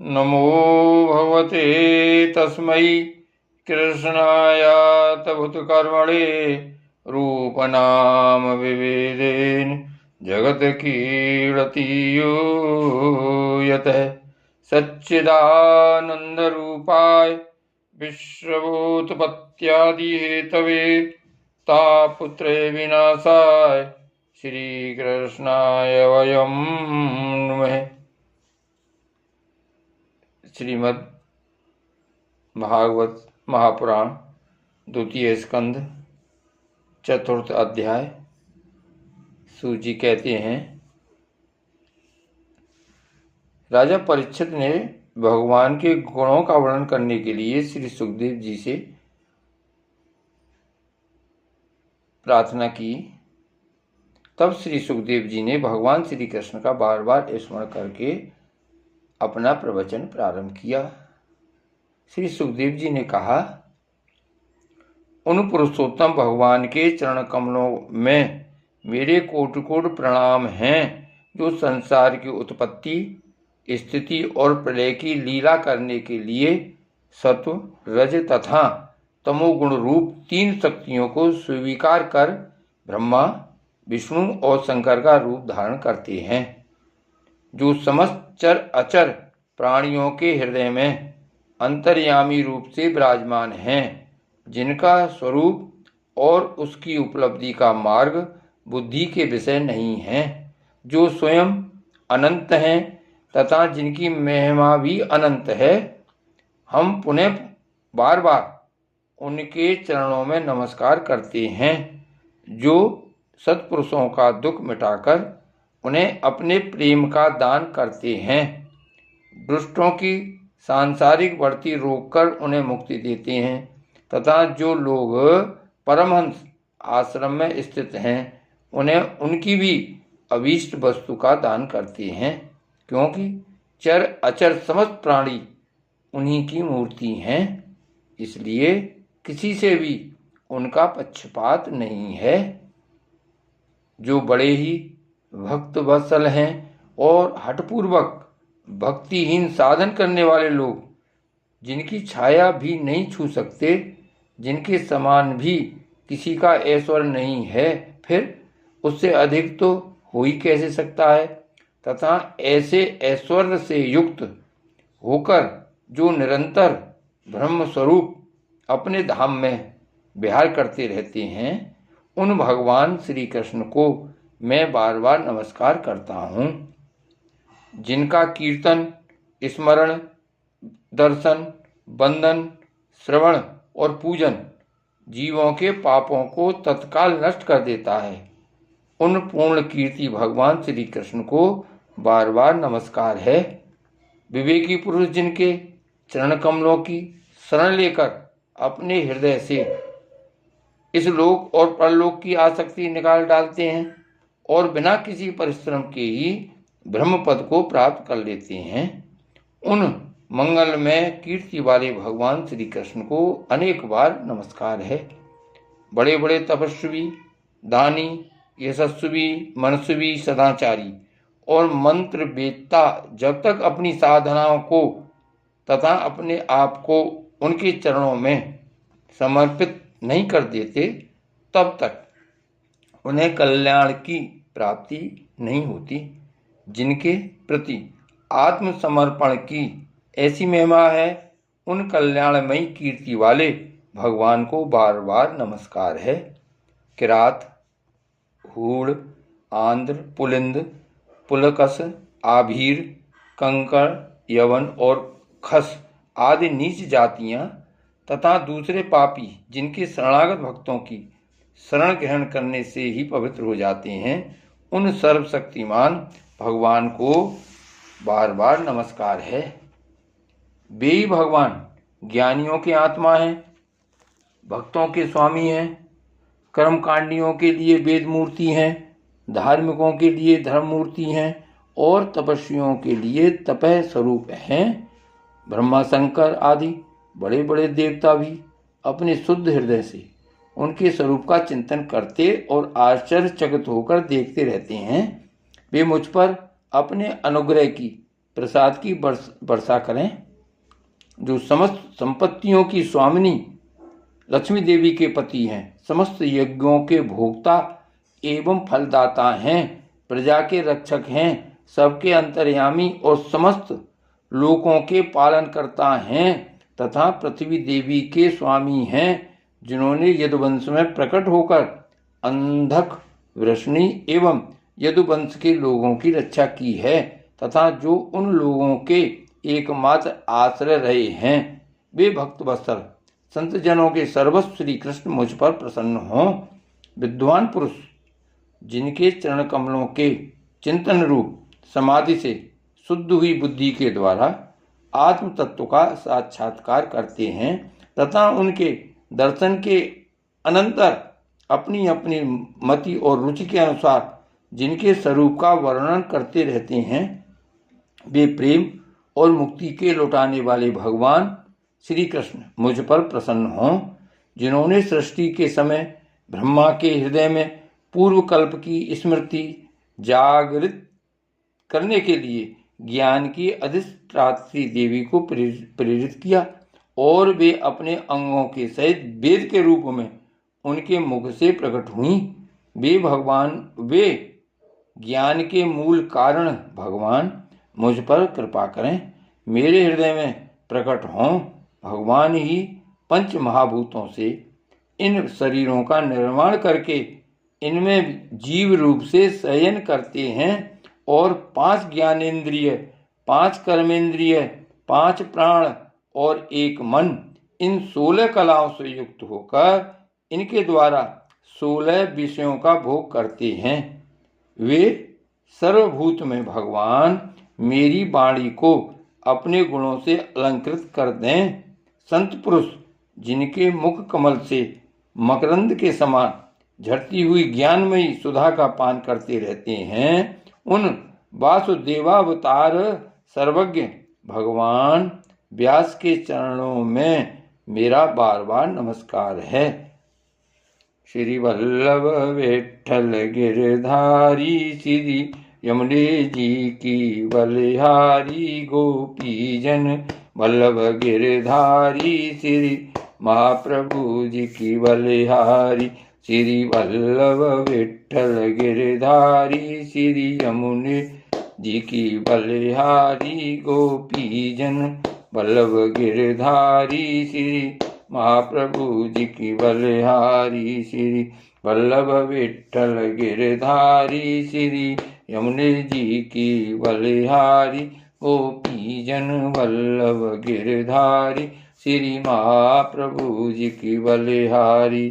नमो भगवते तस्मै कृष्णायातभूतकर्मणे रूपनाम विभेदेन जगत्कीर्तियो यतः सच्चिदानन्दरूपाय विश्वभूतपत्यादिहेतवे तापपुत्रे विनाशाय श्रीकृष्णाय वयं नमः। श्रीमद् भागवत महापुराण द्वितीय स्कंध चतुर्थ अध्याय। सूजी कहते हैं, राजा परीक्षित ने भगवान के गुणों का वर्णन करने के लिए श्री सुखदेव जी से प्रार्थना की। तब श्री सुखदेव जी ने भगवान श्री कृष्ण का बार बार स्मरण करके अपना प्रवचन प्रारंभ किया। श्री सुखदेव जी ने कहा, उन पुरुषोत्तम भगवान के चरण कमलों में मेरे कोटि कोटि प्रणाम हैं, जो संसार की उत्पत्ति, स्थिति और प्रलय की लीला करने के लिए सत्व, रज तथा तमोगुण रूप तीन शक्तियों को स्वीकार कर ब्रह्मा, विष्णु और शंकर का रूप धारण करते हैं, जो समस्त चर अचर प्राणियों के हृदय में अंतर्यामी रूप से विराजमान हैं, जिनका स्वरूप और उसकी उपलब्धि का मार्ग बुद्धि के विषय नहीं है, जो स्वयं अनंत हैं तथा जिनकी महिमा भी अनंत है। हम पुनः बार बार उनके चरणों में नमस्कार करते हैं, जो सत्पुरुषों का दुख मिटाकर उन्हें अपने प्रेम का दान करते हैं, दुष्टों की सांसारिक बढ़ती रोककर उन्हें मुक्ति देते हैं तथा जो लोग परमहंस आश्रम में स्थित हैं उन्हें उनकी भी अभीष्ट वस्तु का दान करते हैं, क्योंकि चर अचर समस्त प्राणी उन्हीं की मूर्ति हैं, इसलिए किसी से भी उनका पक्षपात नहीं है। जो बड़े ही भक्त वत्सल हैं और हठपूर्वक भक्तिहीन साधन करने वाले लोग, जिनकी छाया भी नहीं छू सकते, जिनके समान भी किसी का ऐश्वर्य नहीं है, फिर उससे अधिक तो हो ही कैसे सकता है। तथा ऐसे ऐश्वर्य से युक्त होकर जो निरंतर ब्रह्म स्वरूप अपने धाम में विहार करते रहते हैं, उन भगवान श्री कृष्ण को मैं बार बार नमस्कार करता हूँ, जिनका कीर्तन, स्मरण, दर्शन, बंदन, श्रवण और पूजन जीवों के पापों को तत्काल नष्ट कर देता है। उन पूर्ण कीर्ति भगवान श्री कृष्ण को बार बार नमस्कार है। विवेकी पुरुष जिनके चरण कमलों की शरण लेकर अपने हृदय से इस लोक और परलोक की आसक्ति निकाल डालते हैं और बिना किसी परिश्रम के ही ब्रह्म पद को प्राप्त कर लेते हैं, उन मंगलमय कीर्ति वाले भगवान श्री कृष्ण को अनेक बार नमस्कार है। बड़े बड़े तपस्वी, दानी, यशस्वी, मनस्वी, सदाचारी और मंत्र वेत्ता जब तक अपनी साधनाओं को तथा अपने आप को उनके चरणों में समर्पित नहीं कर देते, तब तक उन्हें कल्याण की प्राप्ति नहीं होती। जिनके प्रति आत्मसमर्पण की ऐसी महिमा है, उन कल्याणमयी कीर्ति वाले भगवान को बार बार नमस्कार है। किरात, हूड़, आंध्र, पुलिंद, पुलकस, आभीर, कंकड़, यवन और खस आदि नीच जातियां तथा दूसरे पापी जिनके शरणागत भक्तों की शरण ग्रहण करने से ही पवित्र हो जाते हैं, उन सर्वशक्तिमान भगवान को बार बार नमस्कार है। वे ही भगवान ज्ञानियों के आत्मा हैं, भक्तों के स्वामी हैं, कर्मकांडियों के लिए वेद मूर्ति हैं, धार्मिकों के लिए धर्म मूर्ति हैं और तपस्वियों के लिए तपह स्वरूप हैं। ब्रह्मा, शंकर आदि बड़े बड़े देवता भी अपने शुद्ध हृदय से उनके स्वरूप का चिंतन करते और आश्चर्यचकित होकर देखते रहते हैं। वे मुझ पर अपने अनुग्रह की प्रसाद की वर्षा करें। जो समस्त संपत्तियों की स्वामिनी लक्ष्मी देवी के पति हैं, समस्त यज्ञों के भोक्ता एवं फलदाता हैं, प्रजा के रक्षक हैं, सबके अंतर्यामी और समस्त लोकों के पालनकर्ता हैं तथा पृथ्वी देवी के स्वामी हैं, जिन्होंने यदुवंश में प्रकट होकर अंधक, वृष्णि एवं यदुवंश के लोगों की रक्षा की है तथा जो उन लोगों के एकमात्र आश्रय रहे हैं। वे भक्त वत्सल संत जनों के सर्वस्व श्री कृष्ण मुझ पर प्रसन्न हों। विद्वान पुरुष जिनके चरण कमलों के चिंतन रूप समाधि से शुद्ध हुई बुद्धि के द्वारा आत्म तत्व का साक्षात्कार करते हैं तथा उनके दर्शन के अनंतर अपनी अपनी मति और रुचि के अनुसार जिनके स्वरूप का वर्णन करते रहते हैं, वे प्रेम और मुक्ति के लौटाने वाले भगवान श्री कृष्ण मुझ पर प्रसन्न हों। जिन्होंने सृष्टि के समय ब्रह्मा के हृदय में पूर्व कल्प की स्मृति जागृत करने के लिए ज्ञान की अधिष्ठात्री देवी को प्रेरित किया और वे अपने अंगों के सहित वेद के रूप में उनके मुख से प्रकट हुई। वे ज्ञान के मूल कारण भगवान मुझ पर कृपा करें, मेरे हृदय में प्रकट हों। भगवान ही पंच महाभूतों से इन शरीरों का निर्माण करके इनमें जीव रूप से शयन करते हैं और 5 ज्ञानेंद्रिय, 5 कर्मेंद्रिय, 5 प्राण और 1 मन, इन 16 कलाओं से युक्त होकर इनके द्वारा 16 विषयों का भोग करते हैं। वे सर्वभूत में भगवान मेरी वाणी को अपने गुणों से अलंकृत कर दें। संत पुरुष जिनके मुख कमल से मकरंद के समान झरती हुई ज्ञानमयी सुधा का पान करते रहते हैं, उन वासुदेवावतार सर्वज्ञ भगवान व्यास के चरणों में मेरा बार बार नमस्कार है। श्री वल्लभ विठ्ठल गिरधारी श्री यमुने जी की बलिहारी गोपी जन वल्लभ गिरधारी श्री महाप्रभु जी की बलिहारी। श्री वल्लभ विठ्ठल गिरधारी श्री यमुने जी की बलिहारी गोपी जन वल्लभ गिरधारी श्री महाप्रभु जी की बलिहारी। श्री वल्लभ विठ्ठल गिरधारी श्री यमुने जी की बलिहारी गोपी जन वल्लभ गिरधारी श्री महाप्रभु जी की बलिहारी।